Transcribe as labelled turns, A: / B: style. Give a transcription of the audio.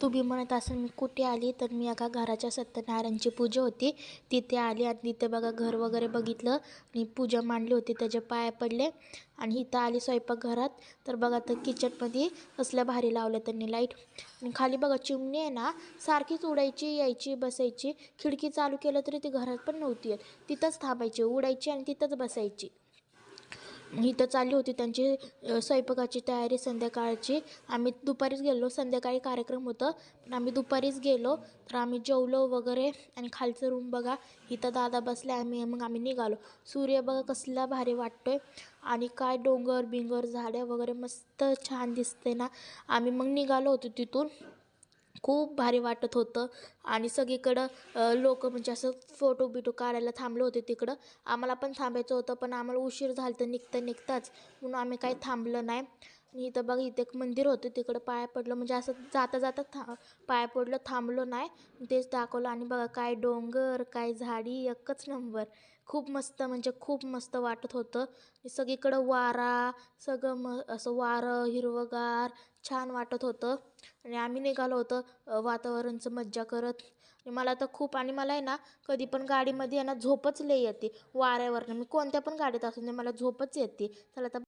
A: तुम्ही म्हणत असाल मी कुठे आली, तर मी एका घराच्या सत्यनारायणची पूजा होती तिथे आली. आणि तिथे बघा घर वगैरे बघितलं आणि पूजा मांडली होती, त्याचे पाय पडले आणि इथं आली स्वयंपाकघरात. तर बघा तर किचनमध्ये कसल्या भारी लावल्या त्यांनी लाईट. आणि खाली बघा चिमणी आहे ना, सारखीच उडायची यायची बसायची. खिडकी चालू केलं तरी ती घरात पण नव्हती येत, तिथंच थांबायची, उडायची आणि तिथंच बसायची. इथं चालली होती त्यांची स्वयंपाकाची तयारी संध्याकाळची. आम्ही दुपारीच गेलो, संध्याकाळी कार्यक्रम होतं पण आम्ही दुपारीच गेलो. तर आम्ही जेवलो वगैरे आणि खालचं रूम बघा, इथं दादा बसले, मग आम्ही निघालो. सूर्य बघा कसला भारी वाटतोय आणि काय डोंगर बिंगर झाडे वगैरे मस्त छान दिसते ना. आम्ही मग निघालो होतो तिथून, खूप भारी वाटत होतं. आणि सगळीकडं लोक म्हणजे असं फोटो बिटो काढायला थांबले होते तिकडं. आम्हाला पण थांबायचं होतं पण आम्हाला उशीर झाला तर निघताच, म्हणून आम्ही काही थांबलं नाही. आणि इथं बघा इथे एक मंदिर होतं, तिकडं पाया पडलं, म्हणजे असं जाता जाता पाया पडलं, थांबलो नाही, तेच दाखवलं. आणि बघा काय डोंगर काय झाडी, एकच नंबर. खूप मस्त म्हणजे खूप मस्त वाटत होतं. सगळीकडं वारा, सगळं असं वारं हिरवंगार छान वाटत होतं. आणि आम्ही निघालो होतो वातावरणाचं मज्जा करत. आणि मला तर खूप, आणि मला आहे ना कधी पण गाडीमध्ये आहे ना झोपच लई येते वाऱ्यावरनं. मी कोणत्या पण गाडीत असून दे मला झोपच येते. चला आता